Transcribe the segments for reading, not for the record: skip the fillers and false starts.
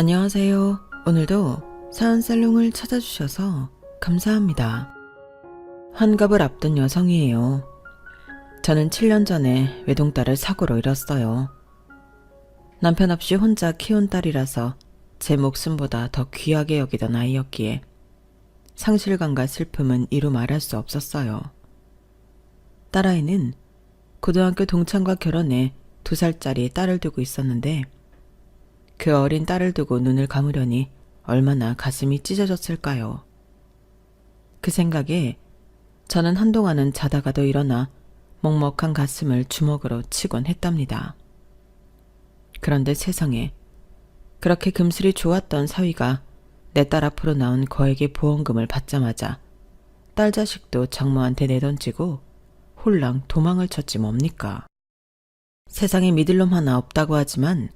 안녕하세요. 오늘도 사연살롱을 찾아주셔서 감사합니다. 환갑을 앞둔 여성이에요. 저는 7년 전에 외동딸을 사고로 잃었어요. 남편 없이 혼자 키운 딸이라서 제 목숨보다 더 귀하게 여기던 아이였기에 상실감과 슬픔은 이루 말할 수 없었어요. 딸아이는 고등학교 동창과 결혼해 2살짜리 딸을 두고 있었는데 그 어린 딸을 두고 눈을 감으려니 얼마나 가슴이 찢어졌을까요. 그 생각에 저는 한동안은 자다가도 일어나 먹먹한 가슴을 주먹으로 치곤 했답니다. 그런데 세상에 그렇게 금슬이 좋았던 사위가 내 딸 앞으로 나온 거액의 보험금을 받자마자 딸 자식도 장모한테 내던지고 홀랑 도망을 쳤지 뭡니까. 세상에 믿을 놈 하나 없다고 하지만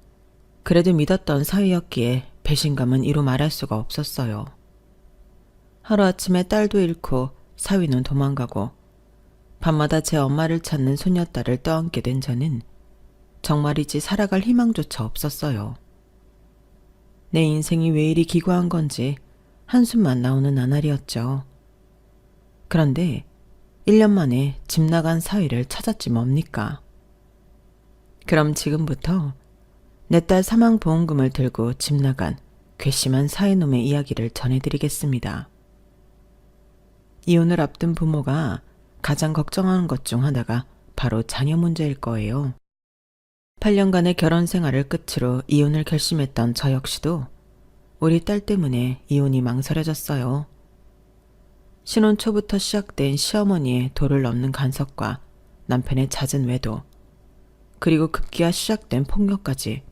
그래도 믿었던 사위였기에 배신감은 이루 말할 수가 없었어요. 하루아침에 딸도 잃고 사위는 도망가고 밤마다 제 엄마를 찾는 소녀딸을 떠안게 된 저는 정말이지 살아갈 희망조차 없었어요. 내 인생이 왜 이리 기구한 건지 한숨만 나오는 나날이었죠. 그런데 1년 만에 집 나간 사위를 찾았지 뭡니까. 그럼 지금부터 내 딸 사망보험금을 들고 집 나간 괘씸한 사위놈의 이야기를 전해드리겠습니다. 이혼을 앞둔 부모가 가장 걱정하는 것 중 하나가 바로 자녀 문제일 거예요. 8년간의 결혼 생활을 끝으로 이혼을 결심했던 저 역시도 우리 딸 때문에 이혼이 망설여졌어요. 신혼 초부터 시작된 시어머니의 도를 넘는 간섭과 남편의 잦은 외도, 그리고 급기야 시작된 폭력까지.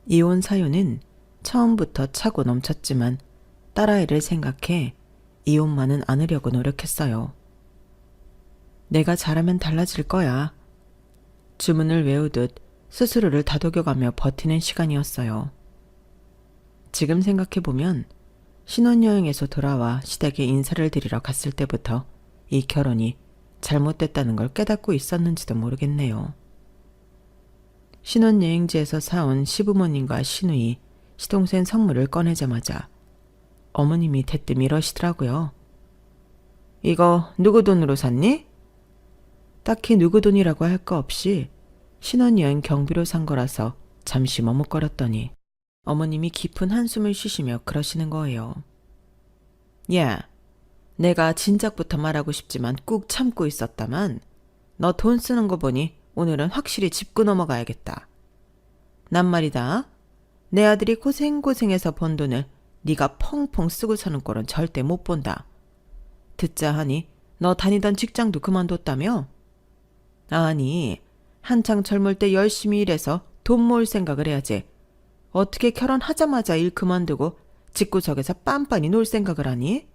이혼 사유는 처음부터 차고 넘쳤지만 딸아이를 생각해 이혼만은 않으려고 노력했어요. 내가 잘하면 달라질 거야. 주문을 외우듯 스스로를 다독여가며 버티는 시간이었어요. 지금 생각해보면 신혼여행에서 돌아와 시댁에 인사를 드리러 갔을 때부터 이 결혼이 잘못됐다는 걸 깨닫고 있었는지도 모르겠네요. 신혼여행지에서 사온 시부모님과 시누이, 시동생 선물을 꺼내자마자 어머님이 대뜸 이러시더라고요. 이거 누구 돈으로 샀니? 딱히 누구 돈이라고 할 거 없이 신혼여행 경비로 산 거라서 잠시 머뭇거렸더니 어머님이 깊은 한숨을 쉬시며 그러시는 거예요. 야, 내가 진작부터 말하고 싶지만 꾹 참고 있었다만 너 돈 쓰는 거 보니 오늘은 확실히 짚고 넘어가야겠다. 난 말이다. 내 아들이 고생고생해서 번 돈을 네가 펑펑 쓰고 사는 꼴은 절대 못 본다. 듣자 하니 너 다니던 직장도 그만뒀다며? 아니, 한창 젊을 때 열심히 일해서 돈 모을 생각을 해야지. 어떻게 결혼하자마자 일 그만두고 집구석에서 빤빤히 놀 생각을 하니?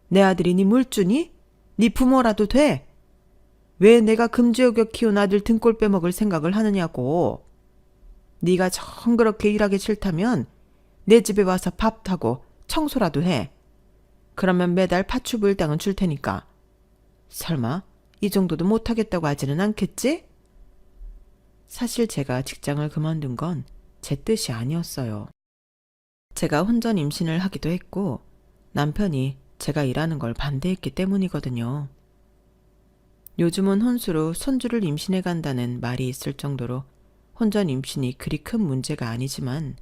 내 아들이 네 물주니? 네 부모라도 돼? 왜 내가 금지어겨 키운 아들 등골 빼먹을 생각을 하느냐고. 네가 정 그렇게 일하기 싫다면 내 집에 와서 밥 타고 청소라도 해. 그러면 매달 파출불당은 줄 테니까. 설마 이 정도도 못하겠다고 하지는 않겠지? 사실 제가 직장을 그만둔 건 제 뜻이 아니었어요. 제가 혼전 임신을 하기도 했고 남편이 제가 일하는 걸 반대했기 때문이거든요. 요즘은 혼수로 손주를 임신해 간다는 말이 있을 정도로 혼전 임신이 그리 큰 문제가 아니지만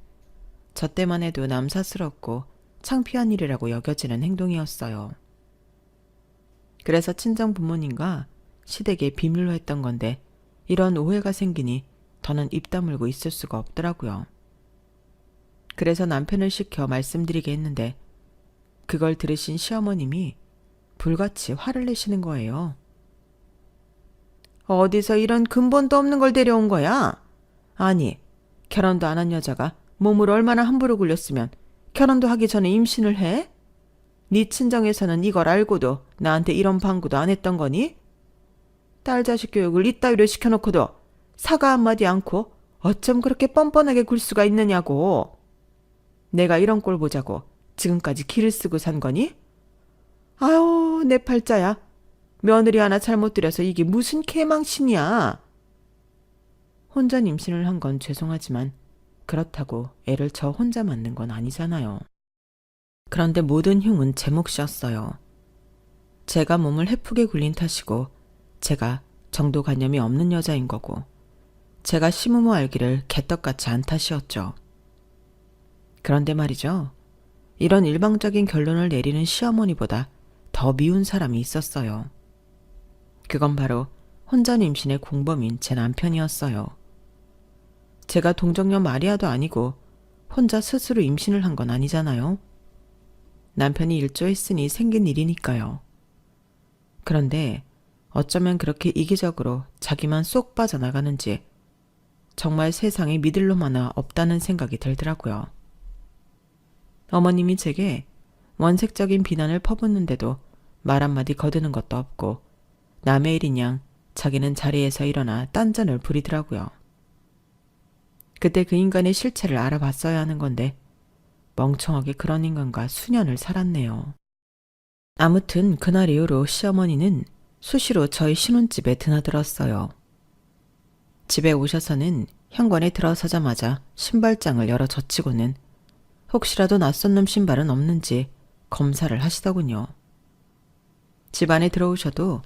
저 때만 해도 남사스럽고 창피한 일이라고 여겨지는 행동이었어요. 그래서 친정 부모님과 시댁에 비밀로 했던 건데 이런 오해가 생기니 더는 입 다물고 있을 수가 없더라고요. 그래서 남편을 시켜 말씀드리게 했는데 그걸 들으신 시어머님이 불같이 화를 내시는 거예요. 어디서 이런 근본도 없는 걸 데려온 거야? 아니, 결혼도 안 한 여자가 몸을 얼마나 함부로 굴렸으면 결혼도 하기 전에 임신을 해? 네 친정에서는 이걸 알고도 나한테 이런 방구도 안 했던 거니? 딸 자식 교육을 이따위로 시켜놓고도 사과 한마디 않고 어쩜 그렇게 뻔뻔하게 굴 수가 있느냐고. 내가 이런 꼴 보자고 지금까지 기를 쓰고 산 거니? 아유, 내 팔자야. 며느리 하나 잘못 들여서 이게 무슨 개망신이야. 혼전 임신을 한 건 죄송하지만 그렇다고 애를 저 혼자 맞는 건 아니잖아요. 그런데 모든 흉은 제 몫이었어요. 제가 몸을 해프게 굴린 탓이고 제가 정도관념이 없는 여자인 거고 제가 시무모 알기를 개떡같이 안 탓이었죠. 그런데 말이죠. 이런 일방적인 결론을 내리는 시어머니보다 더 미운 사람이 있었어요. 그건 바로 혼전 임신의 공범인 제 남편이었어요. 제가 동정녀 마리아도 아니고 혼자 스스로 임신을 한 건 아니잖아요. 남편이 일조했으니 생긴 일이니까요. 그런데 어쩌면 그렇게 이기적으로 자기만 쏙 빠져나가는지 정말 세상에 믿을 놈 하나 없다는 생각이 들더라고요. 어머님이 제게 원색적인 비난을 퍼붓는데도 말 한마디 거드는 것도 없고 남의 일인 양 자기는 자리에서 일어나 딴전을 부리더라고요. 그때 그 인간의 실체를 알아봤어야 하는 건데 멍청하게 그런 인간과 수년을 살았네요. 아무튼 그날 이후로 시어머니는 수시로 저희 신혼집에 드나들었어요. 집에 오셔서는 현관에 들어서자마자 신발장을 열어 젖히고는 혹시라도 낯선 놈 신발은 없는지 검사를 하시더군요. 집안에 들어오셔도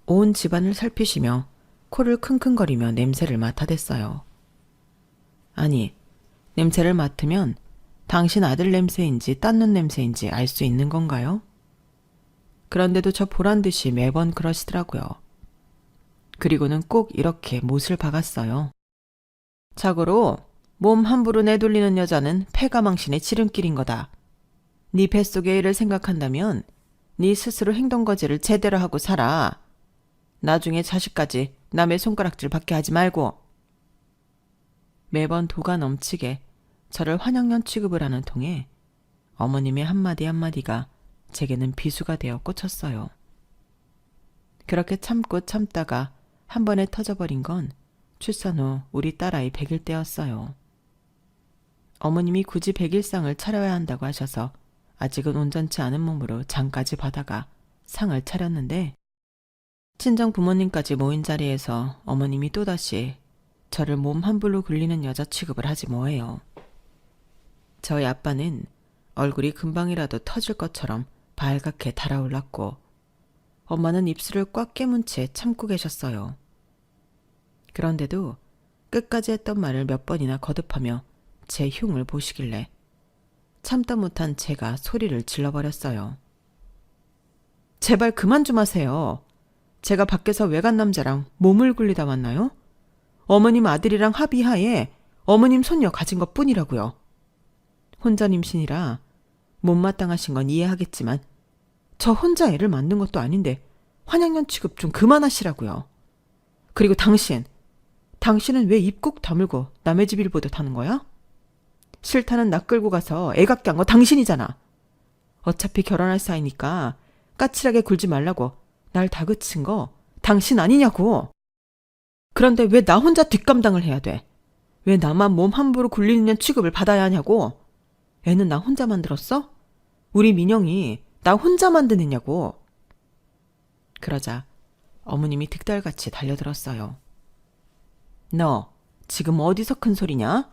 온 집안을 살피시며 코를 킁킁거리며 냄새를 맡아댔어요. 아니, 냄새를 맡으면 당신 아들 냄새인지 딴 놈 냄새인지 알 수 있는 건가요? 그런데도 저 보란듯이 매번 그러시더라고요. 그리고는 꼭 이렇게 못을 박았어요. 자고로 몸 함부로 내돌리는 여자는 패가망신의 지름길인 거다. 네 뱃속의 일을 생각한다면 네 스스로 행동거지를 제대로 하고 살아. 나중에 자식까지 남의 손가락질 받게 하지 말고. 매번 도가 넘치게 저를 환영년 취급을 하는 통에 어머님의 한마디 한마디가 제게는 비수가 되어 꽂혔어요. 그렇게 참고 참다가 한 번에 터져버린 건 출산 후 우리 딸아이 100일 때였어요. 어머님이 굳이 100일상을 차려야 한다고 하셔서 아직은 온전치 않은 몸으로 장까지 받아가 상을 차렸는데 친정 부모님까지 모인 자리에서 어머님이 또다시 저를 몸 함부로 굴리는 여자 취급을 하지 뭐해요. 저희 아빠는 얼굴이 금방이라도 터질 것처럼 발갛게 달아올랐고 엄마는 입술을 꽉 깨문 채 참고 계셨어요. 그런데도 끝까지 했던 말을 몇 번이나 거듭하며 제 흉을 보시길래 참다 못한 제가 소리를 질러버렸어요. 제발 그만 좀 하세요. 제가 밖에서 외간 남자랑 몸을 굴리다 왔나요? 어머님 아들이랑 합의하에 어머님 손녀 가진 것 뿐이라고요. 혼전 임신이라 못마땅하신 건 이해하겠지만 저 혼자 애를 만든 것도 아닌데 환양년 취급 좀 그만하시라고요. 그리고 당신은 왜 입 꼭 다물고 남의 집 일 보듯 하는 거야? 싫다는 나 끌고 가서 애 갖게 한 거 당신이잖아. 어차피 결혼할 사이니까 까칠하게 굴지 말라고 날 다그친 거 당신 아니냐고. 그런데 왜 나 혼자 뒷감당을 해야 돼? 왜 나만 몸 함부로 굴리는 취급을 받아야 하냐고. 애는 나 혼자 만들었어? 우리 민영이 나 혼자 만드느냐고. 그러자 어머님이 득달같이 달려들었어요. 너 지금 어디서 큰 소리냐?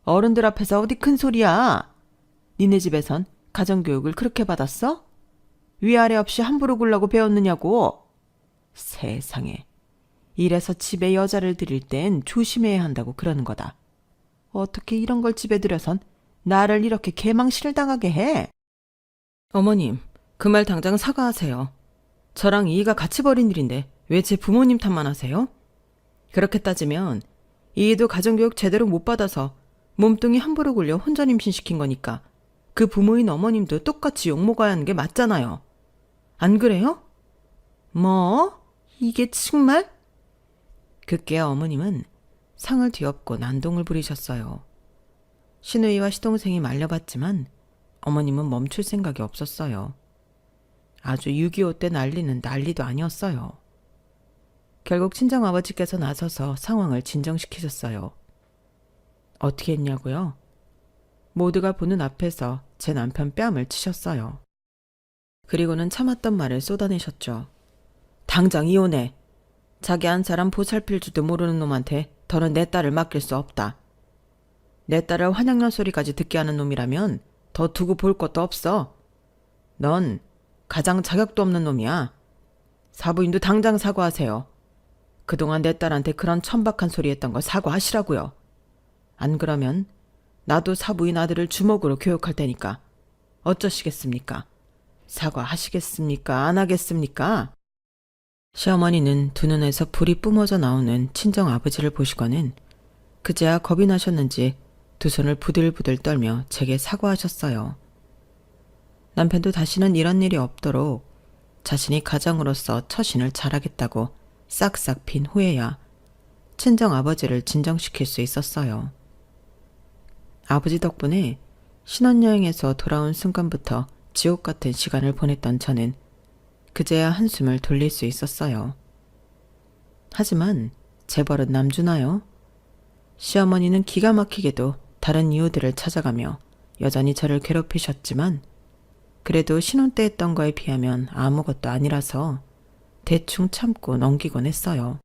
어른들 앞에서 어디 큰 소리야? 니네 집에선 가정교육을 그렇게 받았어? 위아래 없이 함부로 굴라고 배웠느냐고. 세상에. 이래서 집에 여자를 들일 땐 조심해야 한다고 그러는 거다. 어떻게 이런 걸 집에 들여선 나를 이렇게 개망신을 당하게 해? 어머님, 그 말 당장 사과하세요. 저랑 이의가 같이 벌인 일인데 왜 제 부모님 탓만 하세요? 그렇게 따지면 이의도 가정교육 제대로 못 받아서 몸뚱이 함부로 굴려 혼전 임신시킨 거니까 그 부모인 어머님도 똑같이 욕먹어야 하는 게 맞잖아요. 안 그래요? 뭐? 이게 정말? 그께 어머님은 상을 뒤엎고 난동을 부리셨어요. 시누이와 시동생이 말려봤지만 어머님은 멈출 생각이 없었어요. 아주 6.25 때 난리는 난리도 아니었어요. 결국 친정아버지께서 나서서 상황을 진정시키셨어요. 어떻게 했냐고요? 모두가 보는 앞에서 제 남편 뺨을 치셨어요. 그리고는 참았던 말을 쏟아내셨죠. 당장 이혼해. 자기 한 사람 보살필 줄도 모르는 놈한테 더는 내 딸을 맡길 수 없다. 내 딸을 환양년 소리까지 듣게 하는 놈이라면 더 두고 볼 것도 없어. 넌 가장 자격도 없는 놈이야. 사부인도 당장 사과하세요. 그동안 내 딸한테 그런 천박한 소리 했던 거 사과하시라고요. 안 그러면 나도 사부인 아들을 주먹으로 교육할 테니까 어쩌시겠습니까? 사과하시겠습니까? 안 하겠습니까? 시어머니는 두 눈에서 불이 뿜어져 나오는 친정 아버지를 보시고는 그제야 겁이 나셨는지 두 손을 부들부들 떨며 제게 사과하셨어요. 남편도 다시는 이런 일이 없도록 자신이 가장으로서 처신을 잘하겠다고 싹싹 핀 후에야 친정 아버지를 진정시킬 수 있었어요. 아버지 덕분에 신혼여행에서 돌아온 순간부터 지옥 같은 시간을 보냈던 저는 그제야 한숨을 돌릴 수 있었어요. 하지만 재벌은 남주나요? 시어머니는 기가 막히게도 다른 이유들을 찾아가며 여전히 저를 괴롭히셨지만 그래도 신혼 때 했던 거에 비하면 아무것도 아니라서 대충 참고 넘기곤 했어요.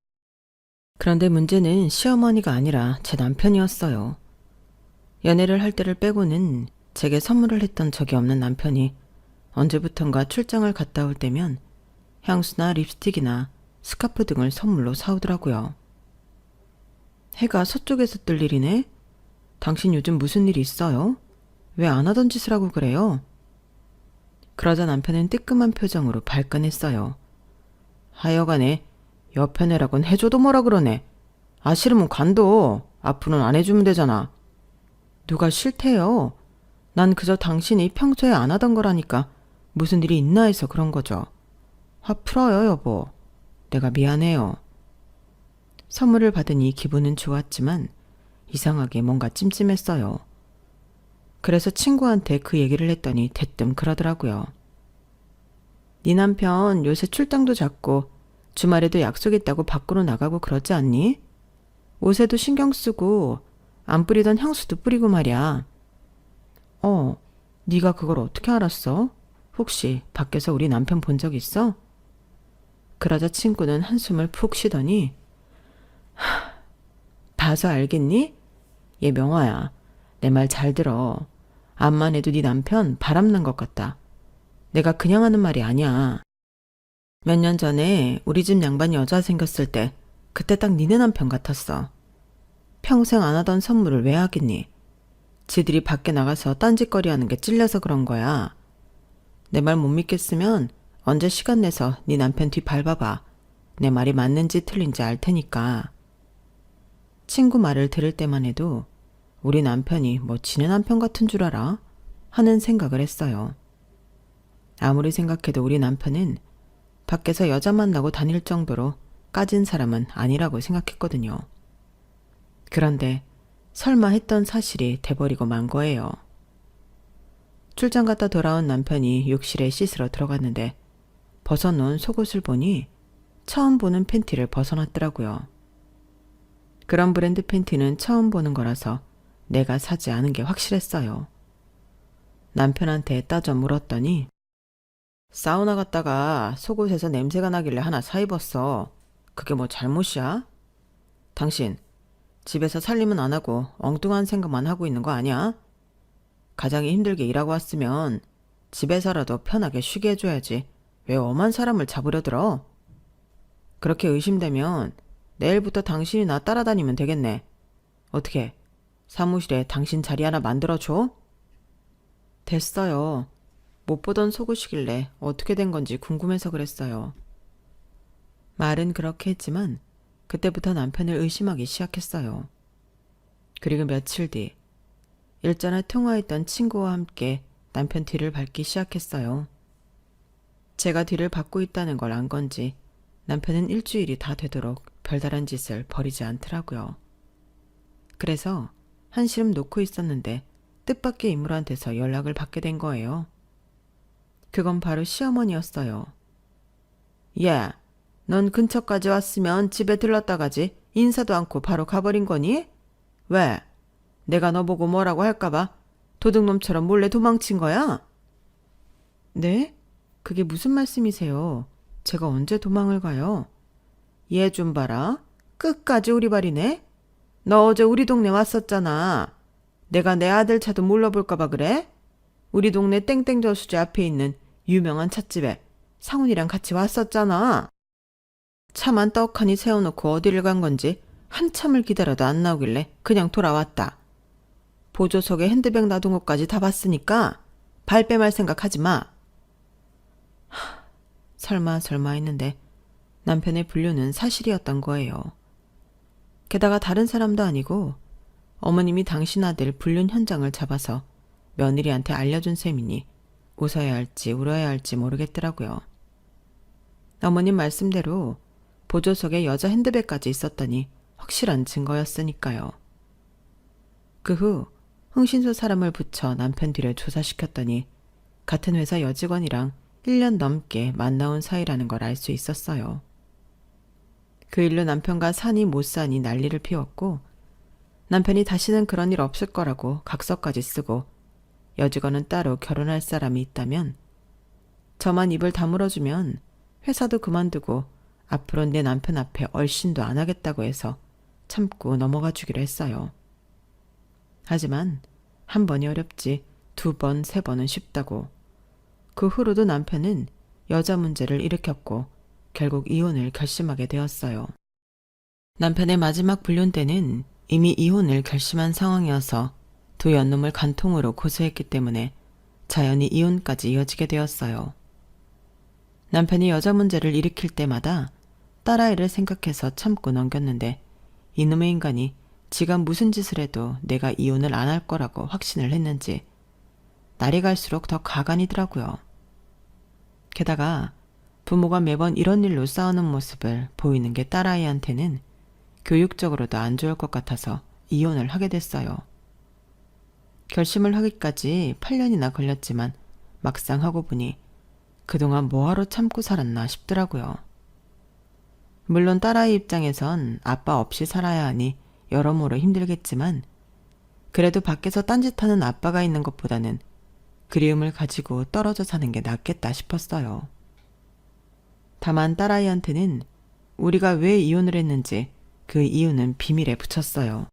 그런데 문제는 시어머니가 아니라 제 남편이었어요. 연애를 할 때를 빼고는 제게 선물을 했던 적이 없는 남편이 언제부턴가 출장을 갔다 올 때면 향수나 립스틱이나 스카프 등을 선물로 사오더라고요. 해가 서쪽에서 뜰 일이네? 당신 요즘 무슨 일이 있어요? 왜 안 하던 짓을 하고 그래요? 그러자 남편은 뜨끔한 표정으로 발끈했어요. 하여간에 옆에 애라곤 해줘도 뭐라 그러네. 아 싫으면 관둬. 앞으로는 안 해주면 되잖아. 누가 싫대요. 난 그저 당신이 평소에 안 하던 거라니까 무슨 일이 있나 해서 그런 거죠. 화 풀어요 여보. 내가 미안해요. 선물을 받으니 기분은 좋았지만 이상하게 뭔가 찜찜했어요. 그래서 친구한테 그 얘기를 했더니 대뜸 그러더라고요. 네 남편 요새 출장도 잦고 주말에도 약속 있다고 밖으로 나가고 그러지 않니? 옷에도 신경 쓰고 안 뿌리던 향수도 뿌리고 말이야. 네가 그걸 어떻게 알았어? 혹시 밖에서 우리 남편 본 적 있어? 그러자 친구는 한숨을 푹 쉬더니 봐서 알겠니? 얘 명화야. 내 말 잘 들어. 암만 해도 네 남편 바람난 것 같다. 내가 그냥 하는 말이 아니야. 몇 년 전에 우리 집 양반 여자 생겼을 때 그때 딱 니네 남편 같았어. 평생 안 하던 선물을 왜 하겠니? 지들이 밖에 나가서 딴짓거리 하는 게 찔려서 그런 거야. 내 말 못 믿겠으면 언제 시간 내서 네 남편 뒤 밟아봐. 내 말이 맞는지 틀린지 알 테니까. 친구 말을 들을 때만 해도 우리 남편이 뭐 지네 남편 같은 줄 알아? 하는 생각을 했어요. 아무리 생각해도 우리 남편은 밖에서 여자 만나고 다닐 정도로 까진 사람은 아니라고 생각했거든요. 그런데 설마 했던 사실이 돼버리고 만 거예요. 출장 갔다 돌아온 남편이 욕실에 씻으러 들어갔는데 벗어놓은 속옷을 보니 처음 보는 팬티를 벗어놨더라고요. 그런 브랜드 팬티는 처음 보는 거라서 내가 사지 않은 게 확실했어요. 남편한테 따져 물었더니 사우나 갔다가 속옷에서 냄새가 나길래 하나 사 입었어. 그게 뭐 잘못이야? 당신 집에서 살림은 안 하고 엉뚱한 생각만 하고 있는 거 아니야? 가장이 힘들게 일하고 왔으면 집에서라도 편하게 쉬게 해줘야지. 왜 엄한 사람을 잡으려 들어? 그렇게 의심되면 내일부터 당신이 나 따라다니면 되겠네. 어떻게 사무실에 당신 자리 하나 만들어줘? 됐어요. 못 보던 속옷이길래 어떻게 된 건지 궁금해서 그랬어요. 말은 그렇게 했지만 그때부터 남편을 의심하기 시작했어요. 그리고 며칠 뒤 일전에 통화했던 친구와 함께 남편 뒤를 밟기 시작했어요. 제가 뒤를 밟고 있다는 걸 안 건지 남편은 일주일이 다 되도록 별다른 짓을 벌이지 않더라고요. 그래서 한시름 놓고 있었는데 뜻밖의 인물한테서 연락을 받게 된 거예요. 그건 바로 시어머니였어요. 야, 넌 근처까지 왔으면 집에 들렀다 가지 인사도 않고 바로 가버린 거니? 왜? 내가 너 보고 뭐라고 할까봐 도둑놈처럼 몰래 도망친 거야? 네? 그게 무슨 말씀이세요? 제가 언제 도망을 가요? 얘 좀 봐라. 끝까지 우리 발이네? 너 어제 우리 동네 왔었잖아. 내가 내 아들 차도 몰라볼까봐 그래? 우리 동네 땡땡 저수지 앞에 있는 유명한 찻집에 상훈이랑 같이 왔었잖아. 차만 떡하니 세워놓고 어디를 간 건지 한참을 기다려도 안 나오길래 그냥 돌아왔다. 보조석에 핸드백 놔둔 것까지 다 봤으니까 발뺌할 생각하지 마. 설마 했는데 남편의 불륜은 사실이었던 거예요. 게다가 다른 사람도 아니고 어머님이 당신 아들 불륜 현장을 잡아서 며느리한테 알려준 셈이니 웃어야 할지 울어야 할지 모르겠더라고요. 어머님 말씀대로 보조석에 여자 핸드백까지 있었더니 확실한 증거였으니까요. 그 후 흥신소 사람을 붙여 남편 뒤를 조사시켰더니 같은 회사 여직원이랑 1년 넘게 만나온 사이라는 걸 알 수 있었어요. 그 일로 남편과 사니 못 사니 난리를 피웠고 남편이 다시는 그런 일 없을 거라고 각서까지 쓰고 여직원은 따로 결혼할 사람이 있다면 저만 입을 다물어주면 회사도 그만두고 앞으로 내 남편 앞에 얼씬도 안 하겠다고 해서 참고 넘어가 주기로 했어요. 하지만 한 번이 어렵지 2번, 3번은 쉽다고. 그 후로도 남편은 여자 문제를 일으켰고 결국 이혼을 결심하게 되었어요. 남편의 마지막 불륜 때는 이미 이혼을 결심한 상황이어서 두 연놈을 간통으로 고소했기 때문에 자연히 이혼까지 이어지게 되었어요. 남편이 여자 문제를 일으킬 때마다 딸아이를 생각해서 참고 넘겼는데 이놈의 인간이 지가 무슨 짓을 해도 내가 이혼을 안 할 거라고 확신을 했는지 날이 갈수록 더 가관이더라고요. 게다가 부모가 매번 이런 일로 싸우는 모습을 보이는 게 딸아이한테는 교육적으로도 안 좋을 것 같아서 이혼을 하게 됐어요. 결심을 하기까지 8년이나 걸렸지만 막상 하고 보니 그동안 뭐하러 참고 살았나 싶더라고요. 물론 딸아이 입장에선 아빠 없이 살아야 하니 여러모로 힘들겠지만 그래도 밖에서 딴짓하는 아빠가 있는 것보다는 그리움을 가지고 떨어져 사는 게 낫겠다 싶었어요. 다만 딸아이한테는 우리가 왜 이혼을 했는지 그 이유는 비밀에 붙였어요.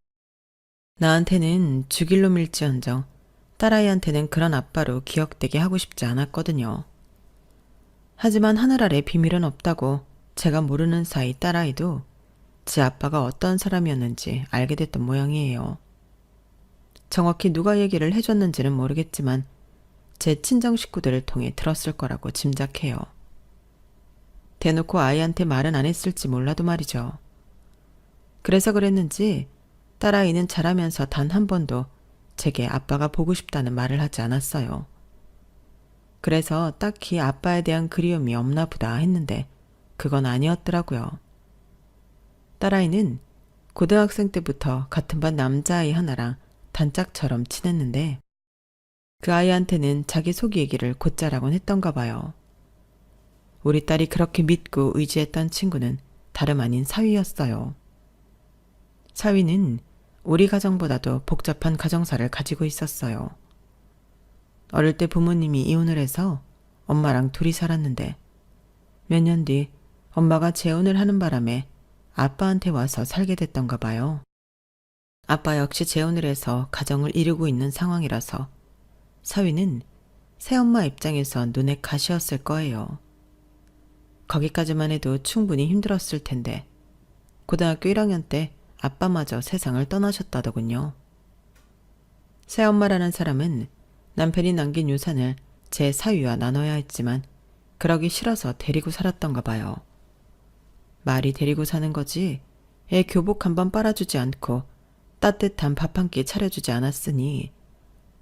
나한테는 죽일 놈일지언정 딸아이한테는 그런 아빠로 기억되게 하고 싶지 않았거든요. 하지만 하늘 아래 비밀은 없다고 제가 모르는 사이 딸아이도 제 아빠가 어떤 사람이었는지 알게 됐던 모양이에요. 정확히 누가 얘기를 해줬는지는 모르겠지만 제 친정 식구들을 통해 들었을 거라고 짐작해요. 대놓고 아이한테 말은 안 했을지 몰라도 말이죠. 그래서 그랬는지 딸아이는 자라면서 단 한 번도 제게 아빠가 보고 싶다는 말을 하지 않았어요. 그래서 딱히 아빠에 대한 그리움이 없나 보다 했는데 그건 아니었더라고요. 딸아이는 고등학생 때부터 같은 반 남자아이 하나랑 단짝처럼 친했는데 그 아이한테는 자기 속 얘기를 곧잘하곤 했던가 봐요. 우리 딸이 그렇게 믿고 의지했던 친구는 다름 아닌 사위였어요. 사위는 우리 가정보다도 복잡한 가정사를 가지고 있었어요. 어릴 때 부모님이 이혼을 해서 엄마랑 둘이 살았는데 몇 년 뒤 엄마가 재혼을 하는 바람에 아빠한테 와서 살게 됐던가 봐요. 아빠 역시 재혼을 해서 가정을 이루고 있는 상황이라서 사위는 새엄마 입장에서 눈에 가시였을 거예요. 거기까지만 해도 충분히 힘들었을 텐데 고등학교 1학년 때 아빠마저 세상을 떠나셨다더군요. 새엄마라는 사람은 남편이 남긴 유산을 제 사위와 나눠야 했지만 그러기 싫어서 데리고 살았던가 봐요. 말이 데리고 사는 거지 애 교복 한 번 빨아주지 않고 따뜻한 밥 한 끼 차려주지 않았으니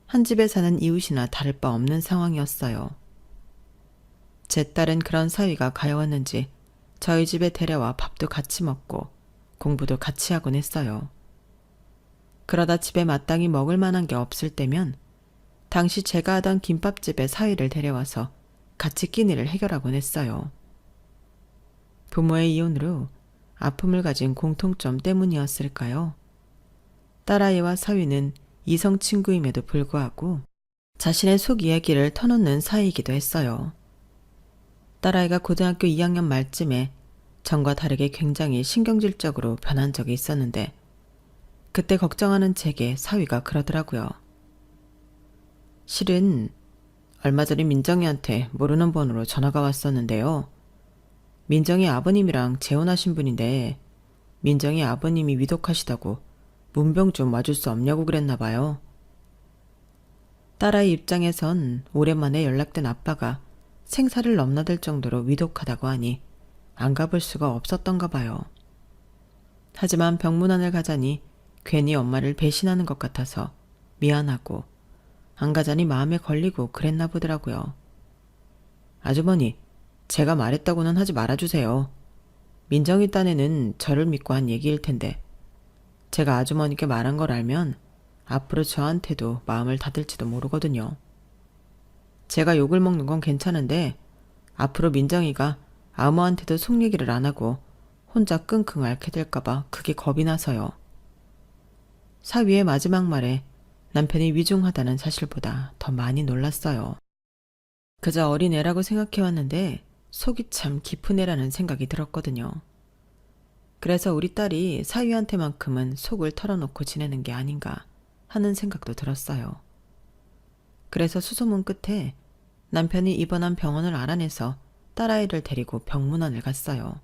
한 집에 사는 이웃이나 다를 바 없는 상황이었어요. 제 딸은 그런 사위가 가여웠는지 저희 집에 데려와 밥도 같이 먹고 공부도 같이 하곤 했어요. 그러다 집에 마땅히 먹을 만한 게 없을 때면 당시 제가 하던 김밥집에 사위를 데려와서 같이 끼니를 해결하곤 했어요. 부모의 이혼으로 아픔을 가진 공통점 때문이었을까요? 딸아이와 사위는 이성 친구임에도 불구하고 자신의 속 이야기를 터놓는 사이이기도 했어요. 딸아이가 고등학교 2학년 말쯤에 전과 다르게 굉장히 신경질적으로 변한 적이 있었는데 그때 걱정하는 제게 사위가 그러더라고요. 실은 얼마 전에 민정이한테 모르는 번호로 전화가 왔었는데요. 민정이 아버님이랑 재혼하신 분인데 민정이 아버님이 위독하시다고 문병 좀 와줄 수 없냐고 그랬나 봐요. 딸아이 입장에선 오랜만에 연락된 아빠가 생사를 넘나들 정도로 위독하다고 하니 안 가볼 수가 없었던가 봐요. 하지만 병문안을 가자니 괜히 엄마를 배신하는 것 같아서 미안하고 안 가자니 마음에 걸리고 그랬나 보더라고요. 아주머니, 제가 말했다고는 하지 말아주세요. 민정이 딴에는 저를 믿고 한 얘기일 텐데 제가 아주머니께 말한 걸 알면 앞으로 저한테도 마음을 닫을지도 모르거든요. 제가 욕을 먹는 건 괜찮은데 앞으로 민정이가 아무한테도 속 얘기를 안 하고 혼자 끙끙 앓게 될까봐 그게 겁이 나서요. 사위의 마지막 말에 남편이 위중하다는 사실보다 더 많이 놀랐어요. 그저 어린애라고 생각해왔는데 속이 참 깊은 애라는 생각이 들었거든요. 그래서 우리 딸이 사위한테만큼은 속을 털어놓고 지내는 게 아닌가 하는 생각도 들었어요. 그래서 수소문 끝에 남편이 입원한 병원을 알아내서 딸아이를 데리고 병문안을 갔어요.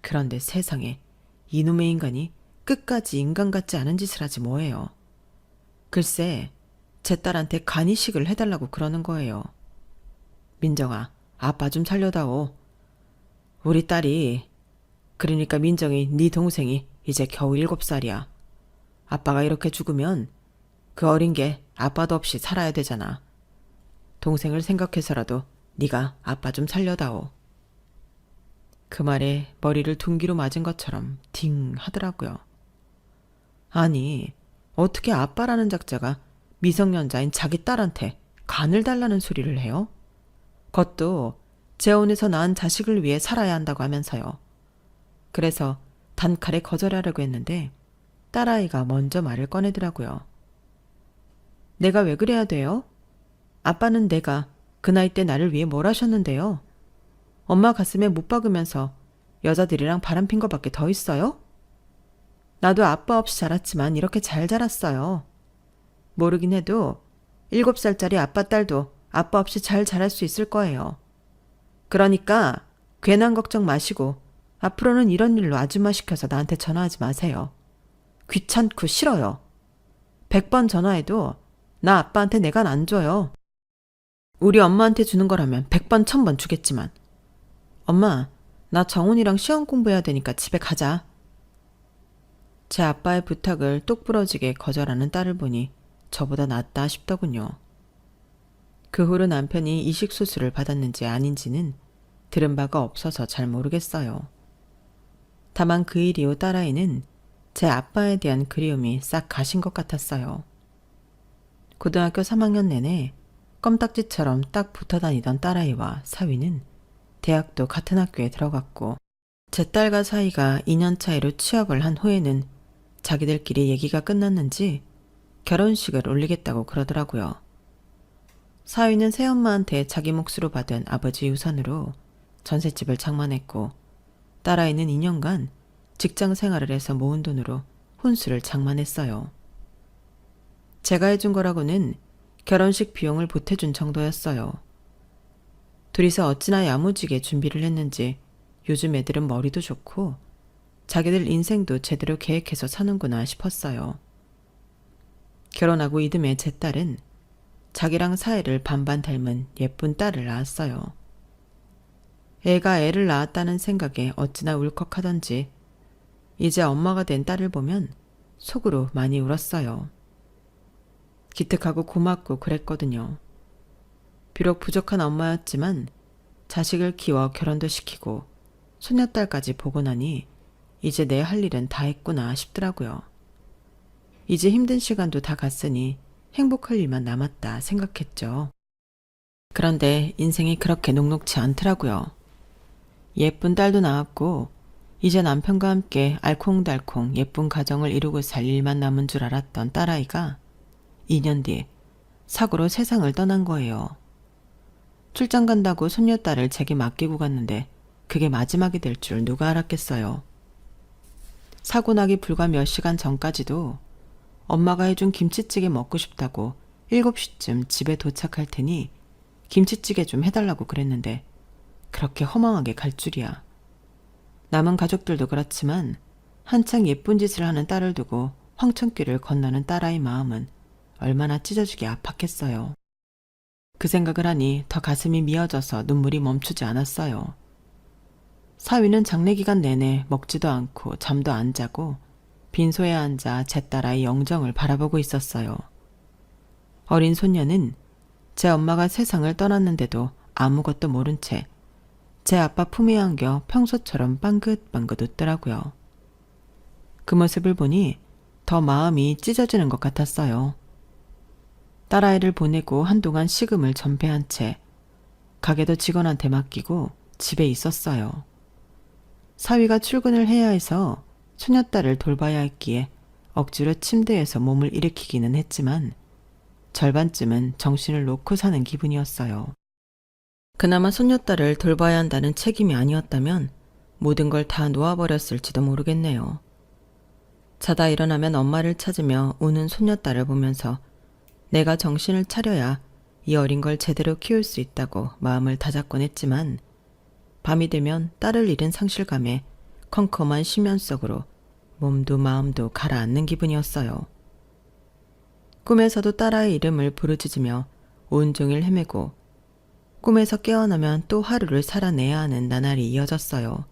그런데 세상에 이놈의 인간이 끝까지 인간 같지 않은 짓을 하지 뭐예요. 글쎄 제 딸한테 간이식을 해달라고 그러는 거예요. 민정아, 아빠 좀 살려다오. 우리 딸이, 그러니까 민정이 네 동생이 이제 겨우 7살이야. 아빠가 이렇게 죽으면 그 어린 게 아빠도 없이 살아야 되잖아. 동생을 생각해서라도 네가 아빠 좀 살려다오. 그 말에 머리를 둔기로 맞은 것처럼 딩 하더라고요. 아니, 어떻게 아빠라는 작자가 미성년자인 자기 딸한테 간을 달라는 소리를 해요? 그것도 재혼해서 낳은 자식을 위해 살아야 한다고 하면서요. 그래서 단칼에 거절하려고 했는데 딸아이가 먼저 말을 꺼내더라고요. 내가 왜 그래야 돼요? 아빠는 내가 그 나이 때 나를 위해 뭘 하셨는데요? 엄마 가슴에 못 박으면서 여자들이랑 바람핀 거밖에 더 있어요? 나도 아빠 없이 자랐지만 이렇게 잘 자랐어요. 모르긴 해도 7살짜리 아빠 딸도 아빠 없이 잘 자랄 수 있을 거예요. 그러니까 괜한 걱정 마시고 앞으로는 이런 일로 아줌마 시켜서 나한테 전화하지 마세요. 귀찮고 싫어요. 100번 전화해도 나 아빠한테 내가 안 줘요. 우리 엄마한테 주는 거라면 100번 1000번 주겠지만. 엄마, 나 정훈이랑 시험 공부해야 되니까 집에 가자. 제 아빠의 부탁을 똑부러지게 거절하는 딸을 보니 저보다 낫다 싶더군요. 그 후로 남편이 이식수술을 받았는지 아닌지는 들은 바가 없어서 잘 모르겠어요. 다만 그 일 이후 딸아이는 제 아빠에 대한 그리움이 싹 가신 것 같았어요. 고등학교 3학년 내내 껌딱지처럼 딱 붙어 다니던 딸아이와 사위는 대학도 같은 학교에 들어갔고 제 딸과 사위가 2년 차이로 취업을 한 후에는 자기들끼리 얘기가 끝났는지 결혼식을 올리겠다고 그러더라고요. 사위는 새엄마한테 자기 몫으로 받은 아버지 유산으로 전셋집을 장만했고 딸아이는 2년간 직장 생활을 해서 모은 돈으로 혼수를 장만했어요. 제가 해준 거라고는 결혼식 비용을 보태준 정도였어요. 둘이서 어찌나 야무지게 준비를 했는지 요즘 애들은 머리도 좋고 자기들 인생도 제대로 계획해서 사는구나 싶었어요. 결혼하고 이듬해 제 딸은 자기랑 사이를 반반 닮은 예쁜 딸을 낳았어요. 애가 애를 낳았다는 생각에 어찌나 울컥하던지 이제 엄마가 된 딸을 보면 속으로 많이 울었어요. 기특하고 고맙고 그랬거든요. 비록 부족한 엄마였지만 자식을 키워 결혼도 시키고 소녀딸까지 보고 나니 이제 내 할 일은 다 했구나 싶더라고요. 이제 힘든 시간도 다 갔으니 행복할 일만 남았다 생각했죠. 그런데 인생이 그렇게 녹록지 않더라고요. 예쁜 딸도 낳았고 이제 남편과 함께 알콩달콩 예쁜 가정을 이루고 살 일만 남은 줄 알았던 딸아이가 2년 뒤 사고로 세상을 떠난 거예요. 출장 간다고 손녀딸을 제게 맡기고 갔는데 그게 마지막이 될 줄 누가 알았겠어요. 사고 나기 불과 몇 시간 전까지도 엄마가 해준 김치찌개 먹고 싶다고 7시쯤 집에 도착할 테니 김치찌개 좀 해달라고 그랬는데 그렇게 허망하게 갈 줄이야. 남은 가족들도 그렇지만 한창 예쁜 짓을 하는 딸을 두고 황천길을 건너는 딸아이 마음은 얼마나 찢어지게 아팠겠어요. 그 생각을 하니 더 가슴이 미어져서 눈물이 멈추지 않았어요. 사위는 장례 기간 내내 먹지도 않고 잠도 안 자고 빈소에 앉아 제 딸아이 영정을 바라보고 있었어요. 어린 손녀는 제 엄마가 세상을 떠났는데도 아무것도 모른 채 제 아빠 품에 안겨 평소처럼 빵긋빵긋 웃더라고요. 그 모습을 보니 더 마음이 찢어지는 것 같았어요. 딸아이를 보내고 한동안 식음을 전폐한 채 가게도 직원한테 맡기고 집에 있었어요. 사위가 출근을 해야 해서 소녀딸을 돌봐야 했기에 억지로 침대에서 몸을 일으키기는 했지만 절반쯤은 정신을 놓고 사는 기분이었어요. 그나마 소녀딸을 돌봐야 한다는 책임이 아니었다면 모든 걸 다 놓아버렸을지도 모르겠네요. 자다 일어나면 엄마를 찾으며 우는 소녀딸을 보면서 내가 정신을 차려야 이 어린 걸 제대로 키울 수 있다고 마음을 다잡곤 했지만 밤이 되면 딸을 잃은 상실감에 컴컴한 심연 속으로 몸도 마음도 가라앉는 기분이었어요. 꿈에서도 딸아이 이름을 부르짖으며 온종일 헤매고 꿈에서 깨어나면 또 하루를 살아내야 하는 나날이 이어졌어요.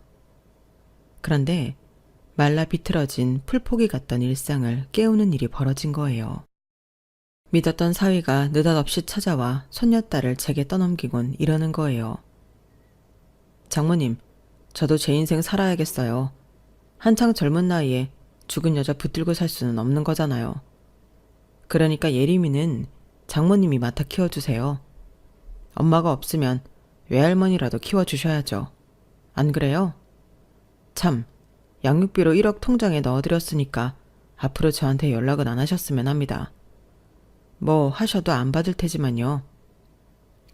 그런데 말라 비틀어진 풀포기 같던 일상을 깨우는 일이 벌어진 거예요. 믿었던 사위가 느닷없이 찾아와 손녀딸을 제게 떠넘기곤 이러는 거예요. 장모님, 저도 제 인생 살아야겠어요. 한창 젊은 나이에 죽은 여자 붙들고 살 수는 없는 거잖아요. 그러니까 예림이는 장모님이 맡아 키워주세요. 엄마가 없으면 외할머니라도 키워주셔야죠. 안 그래요? 참, 양육비로 1억 통장에 넣어드렸으니까 앞으로 저한테 연락은 안 하셨으면 합니다. 뭐 하셔도 안 받을 테지만요.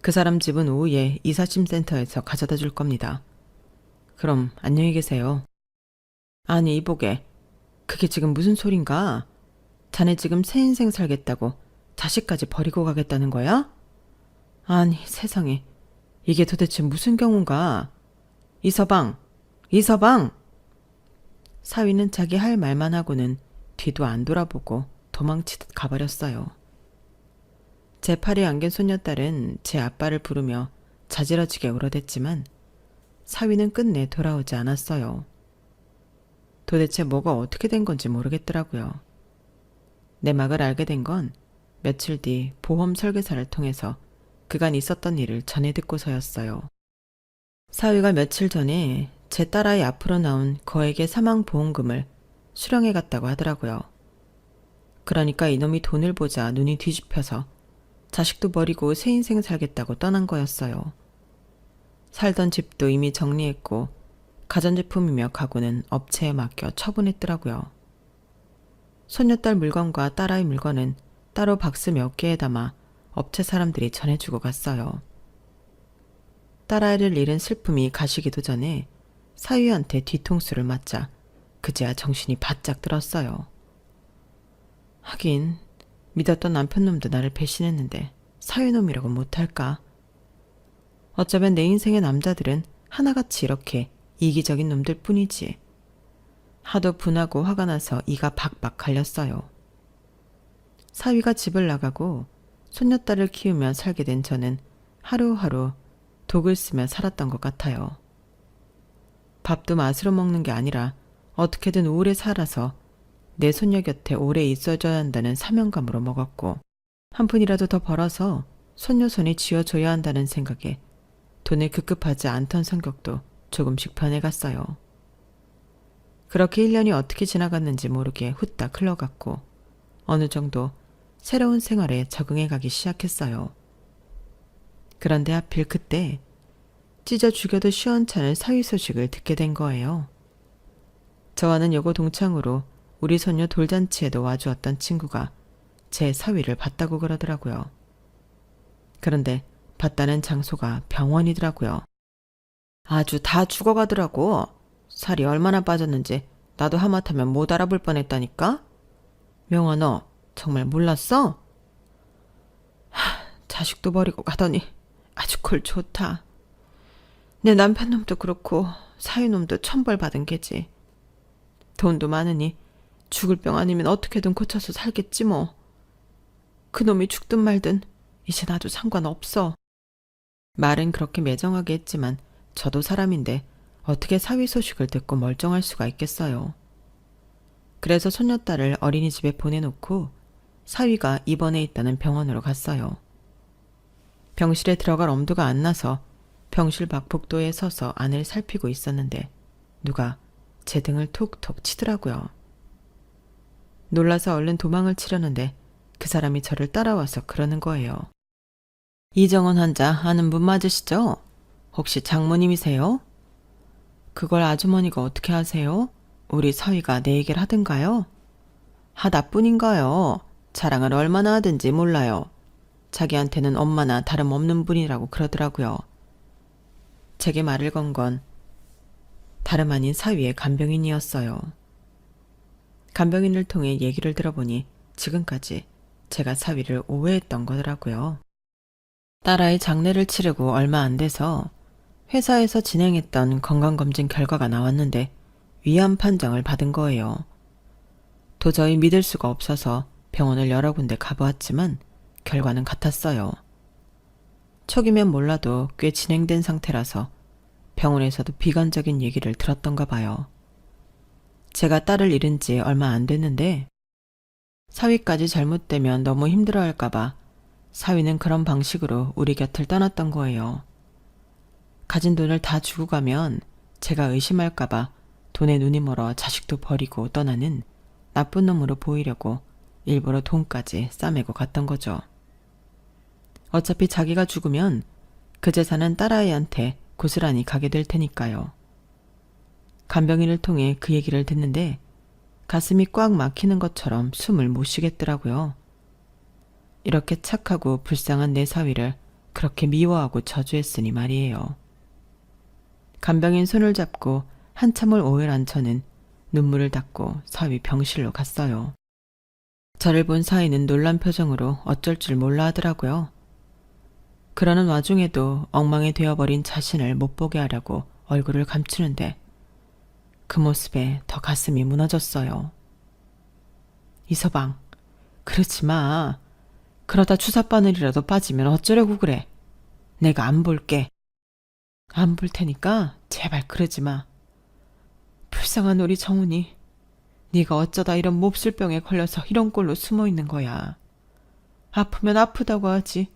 그 사람 집은 오후에 이사심센터에서 가져다 줄 겁니다. 그럼 안녕히 계세요. 아니 이보게, 그게 지금 무슨 소린가? 자네 지금 새 인생 살겠다고 자식까지 버리고 가겠다는 거야? 아니 세상에, 이게 도대체 무슨 경우인가? 이서방! 이서방! 사위는 자기 할 말만 하고는 뒤도 안 돌아보고 도망치듯 가버렸어요. 제 팔에 안긴 손녀딸은 제 아빠를 부르며 자지러지게 울어댔지만 사위는 끝내 돌아오지 않았어요. 도대체 뭐가 어떻게 된 건지 모르겠더라고요. 내막을 알게 된 건 며칠 뒤 보험 설계사를 통해서 그간 있었던 일을 전해 듣고서였어요. 사위가 며칠 전에 제 딸아이 앞으로 나온 거액의 사망보험금을 수령해 갔다고 하더라고요. 그러니까 이놈이 돈을 보자 눈이 뒤집혀서 자식도 버리고 새 인생 살겠다고 떠난 거였어요. 살던 집도 이미 정리했고 가전제품이며 가구는 업체에 맡겨 처분했더라고요. 손녀딸 물건과 딸아이 물건은 따로 박스 몇 개에 담아 업체 사람들이 전해주고 갔어요. 딸아이를 잃은 슬픔이 가시기도 전에 사위한테 뒤통수를 맞자 그제야 정신이 바짝 들었어요. 하긴 믿었던 남편놈도 나를 배신했는데 사위놈이라고 못할까? 어쩌면 내 인생의 남자들은 하나같이 이렇게 이기적인 놈들 뿐이지. 하도 분하고 화가 나서 이가 박박 갈렸어요. 사위가 집을 나가고 손녀딸을 키우며 살게 된 저는 하루하루 독을 쓰며 살았던 것 같아요. 밥도 맛으로 먹는 게 아니라 어떻게든 오래 살아서 내 손녀 곁에 오래 있어줘야 한다는 사명감으로 먹었고 한 푼이라도 더 벌어서 손녀 손에 쥐어줘야 한다는 생각에 돈을 급급하지 않던 성격도 조금씩 변해갔어요. 그렇게 1년이 어떻게 지나갔는지 모르게 후딱 흘러갔고 어느 정도 새로운 생활에 적응해가기 시작했어요. 그런데 하필 그때 찢어 죽여도 시원찮을 사위 소식을 듣게 된 거예요. 저와는 여고 동창으로 우리 손녀 돌잔치에도 와주었던 친구가 제 사위를 봤다고 그러더라고요. 그런데 봤다는 장소가 병원이더라고요. 아주 다 죽어가더라고. 살이 얼마나 빠졌는지 나도 하마터면 못 알아볼 뻔했다니까? 명아, 너 정말 몰랐어? 자식도 버리고 가더니 아주 꼴 좋다. 내 남편놈도 그렇고 사위놈도 천벌받은 게지. 돈도 많으니 죽을 병 아니면 어떻게든 고쳐서 살겠지 뭐. 그놈이 죽든 말든 이제 나도 상관없어. 말은 그렇게 매정하게 했지만 저도 사람인데 어떻게 사위 소식을 듣고 멀쩡할 수가 있겠어요. 그래서 손녀딸을 어린이집에 보내놓고 사위가 입원해 있다는 병원으로 갔어요. 병실에 들어갈 엄두가 안 나서 병실 밖 복도에 서서 안을 살피고 있었는데 누가 제 등을 톡톡 치더라고요. 놀라서 얼른 도망을 치려는데 그 사람이 저를 따라와서 그러는 거예요. 이정원 환자 아는 분 맞으시죠? 혹시 장모님이세요? 그걸 아주머니가 어떻게 아세요? 우리 사위가 내 얘기를 하던가요? 하다뿐인가요? 자랑을 얼마나 하든지 몰라요. 자기한테는 엄마나 다름없는 분이라고 그러더라고요. 제게 말을 건 건 다름 아닌 사위의 간병인이었어요. 간병인을 통해 얘기를 들어보니 지금까지 제가 사위를 오해했던 거더라고요. 딸아이 장례를 치르고 얼마 안 돼서 회사에서 진행했던 건강검진 결과가 나왔는데 위암 판정을 받은 거예요. 도저히 믿을 수가 없어서 병원을 여러 군데 가보았지만 결과는 같았어요. 초기면 몰라도 꽤 진행된 상태라서 병원에서도 비관적인 얘기를 들었던가 봐요. 제가 딸을 잃은 지 얼마 안 됐는데 사위까지 잘못되면 너무 힘들어할까봐 사위는 그런 방식으로 우리 곁을 떠났던 거예요. 가진 돈을 다 주고 가면 제가 의심할까봐 돈에 눈이 멀어 자식도 버리고 떠나는 나쁜 놈으로 보이려고 일부러 돈까지 싸매고 갔던 거죠. 어차피 자기가 죽으면 그 재산은 딸아이한테 고스란히 가게 될 테니까요. 간병인을 통해 그 얘기를 듣는데 가슴이 꽉 막히는 것처럼 숨을 못 쉬겠더라고요. 이렇게 착하고 불쌍한 내 사위를 그렇게 미워하고 저주했으니 말이에요. 간병인 손을 잡고 한참을 오열한 저는 눈물을 닦고 사위 병실로 갔어요. 저를 본 사위는 놀란 표정으로 어쩔 줄 몰라 하더라고요. 그러는 와중에도 엉망이 되어버린 자신을 못 보게 하려고 얼굴을 감추는데 그 모습에 더 가슴이 무너졌어요. 이서방, 그러지 마. 그러다 주사바늘이라도 빠지면 어쩌려고 그래. 내가 안 볼게. 안 볼 테니까 제발 그러지 마. 불쌍한 우리 정훈이 네가 어쩌다 이런 몹쓸병에 걸려서 이런 꼴로 숨어있는 거야. 아프면 아프다고 하지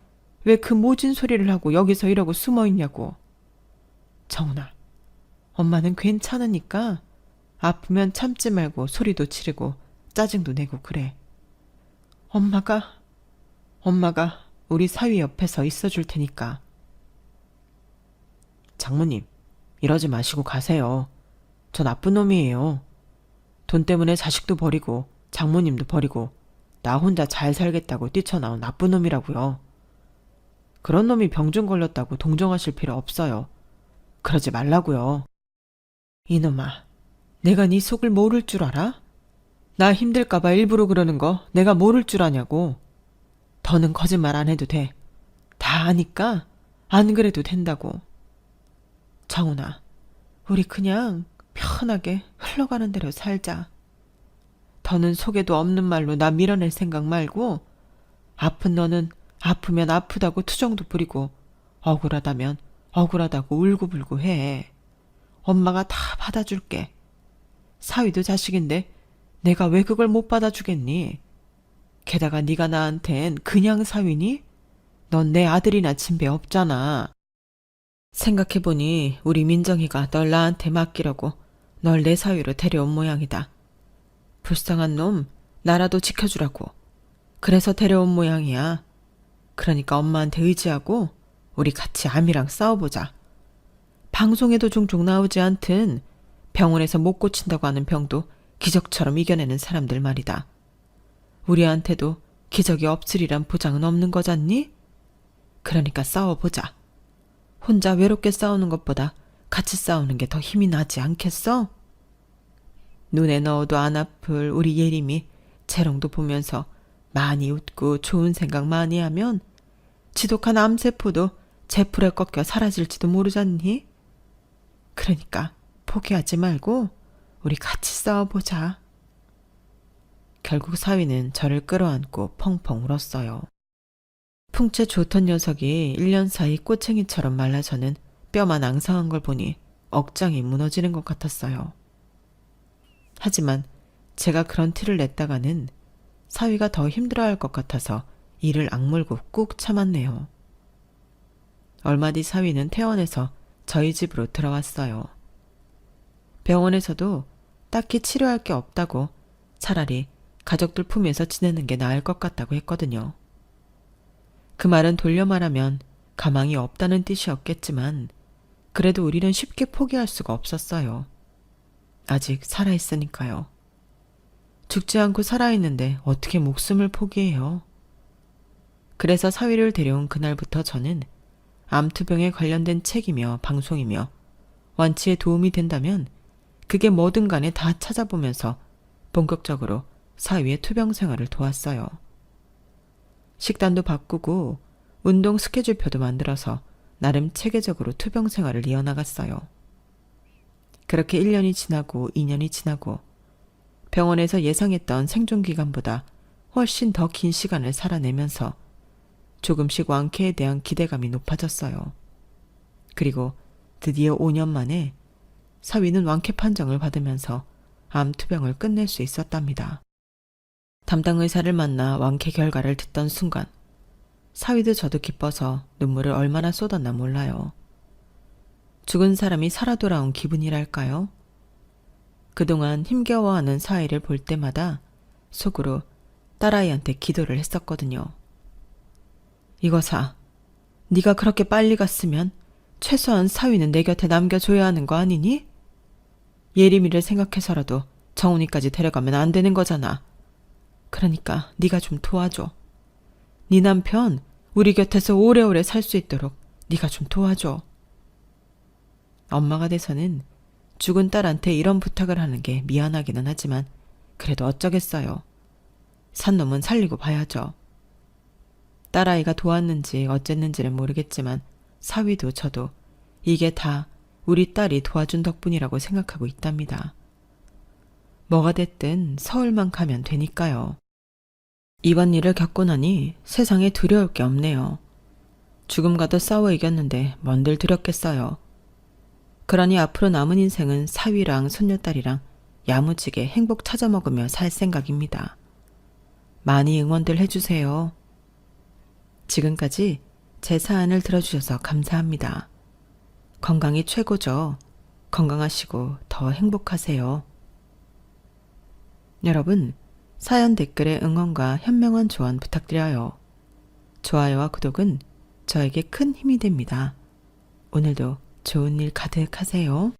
왜 그 모진 소리를 하고 여기서 이러고 숨어있냐고. 정훈아, 엄마는 괜찮으니까 아프면 참지 말고 소리도 지르고 짜증도 내고 그래. 엄마가 우리 사위 옆에서 있어줄 테니까. 장모님, 이러지 마시고 가세요. 저 나쁜 놈이에요. 돈 때문에 자식도 버리고 장모님도 버리고 나 혼자 잘 살겠다고 뛰쳐나온 나쁜 놈이라고요. 그런 놈이 병좀 걸렸다고 동정하실 필요 없어요. 그러지 말라고요. 이놈아, 내가 네 속을 모를 줄 알아? 나 힘들까봐 일부러 그러는 거 내가 모를 줄 아냐고. 더는 거짓말 안 해도 돼. 다 아니까 안 그래도 된다고. 정훈아, 우리 그냥 편하게 흘러가는 대로 살자. 더는 속에도 없는 말로 나 밀어낼 생각 말고 아픈 너는 아프면 아프다고 투정도 부리고 억울하다면 억울하다고 울고불고 해. 엄마가 다 받아줄게. 사위도 자식인데 내가 왜 그걸 못 받아주겠니? 게다가 네가 나한텐 그냥 사위니? 넌 내 아들이나 친배 없잖아. 생각해보니 우리 민정이가 널 나한테 맡기려고 널 내 사위로 데려온 모양이다. 불쌍한 놈 나라도 지켜주라고. 그래서 데려온 모양이야. 그러니까 엄마한테 의지하고 우리 같이 암이랑 싸워보자. 방송에도 종종 나오지 않든 병원에서 못 고친다고 하는 병도 기적처럼 이겨내는 사람들 말이다. 우리한테도 기적이 없으리란 보장은 없는 거잖니? 그러니까 싸워보자. 혼자 외롭게 싸우는 것보다 같이 싸우는 게 더 힘이 나지 않겠어? 눈에 넣어도 안 아플 우리 예림이 재롱도 보면서 많이 웃고 좋은 생각 많이 하면 지독한 암세포도 제풀에 꺾여 사라질지도 모르잖니? 그러니까 포기하지 말고 우리 같이 싸워보자. 결국 사위는 저를 끌어안고 펑펑 울었어요. 풍채 좋던 녀석이 1년 사이 꼬챙이처럼 말라서는 뼈만 앙상한 걸 보니 억장이 무너지는 것 같았어요. 하지만 제가 그런 티를 냈다가는 사위가 더 힘들어할 것 같아서 이를 악물고 꾹 참았네요. 얼마 뒤 사위는 퇴원해서 저희 집으로 들어왔어요. 병원에서도 딱히 치료할 게 없다고 차라리 가족들 품에서 지내는 게 나을 것 같다고 했거든요. 그 말은 돌려 말하면 가망이 없다는 뜻이었겠지만 그래도 우리는 쉽게 포기할 수가 없었어요. 아직 살아있으니까요. 죽지 않고 살아있는데 어떻게 목숨을 포기해요? 그래서 사위를 데려온 그날부터 저는 암투병에 관련된 책이며 방송이며 완치에 도움이 된다면 그게 뭐든 간에 다 찾아보면서 본격적으로 사위의 투병 생활을 도왔어요. 식단도 바꾸고 운동 스케줄표도 만들어서 나름 체계적으로 투병 생활을 이어나갔어요. 그렇게 1년이 지나고 2년이 지나고 병원에서 예상했던 생존 기간보다 훨씬 더 긴 시간을 살아내면서 조금씩 완쾌에 대한 기대감이 높아졌어요. 그리고 드디어 5년 만에 사위는 완쾌 판정을 받으면서 암 투병을 끝낼 수 있었답니다. 담당 의사를 만나 완쾌 결과를 듣던 순간 사위도 저도 기뻐서 눈물을 얼마나 쏟았나 몰라요. 죽은 사람이 살아 돌아온 기분이랄까요? 그동안 힘겨워하는 사위를 볼 때마다 속으로 딸아이한테 기도를 했었거든요. 이거사, 네가 그렇게 빨리 갔으면 최소한 사위는 내 곁에 남겨줘야 하는 거 아니니? 예림이를 생각해서라도 정훈이까지 데려가면 안 되는 거잖아. 그러니까 네가 좀 도와줘. 네 남편 우리 곁에서 오래오래 살 수 있도록 네가 좀 도와줘. 엄마가 돼서는 죽은 딸한테 이런 부탁을 하는 게 미안하기는 하지만 그래도 어쩌겠어요. 산 놈은 살리고 봐야죠. 딸아이가 도왔는지 어쨌는지는 모르겠지만 사위도 저도 이게 다 우리 딸이 도와준 덕분이라고 생각하고 있답니다. 뭐가 됐든 서울만 가면 되니까요. 이번 일을 겪고 나니 세상에 두려울 게 없네요. 죽음과도 싸워 이겼는데 뭔들 두렵겠어요. 그러니 앞으로 남은 인생은 사위랑 손녀딸이랑 야무지게 행복 찾아먹으며 살 생각입니다. 많이 응원들 해주세요. 지금까지 제 사연을 들어주셔서 감사합니다. 건강이 최고죠. 건강하시고 더 행복하세요. 여러분, 사연 댓글에 응원과 현명한 조언 부탁드려요. 좋아요와 구독은 저에게 큰 힘이 됩니다. 오늘도 좋은 일 가득하세요.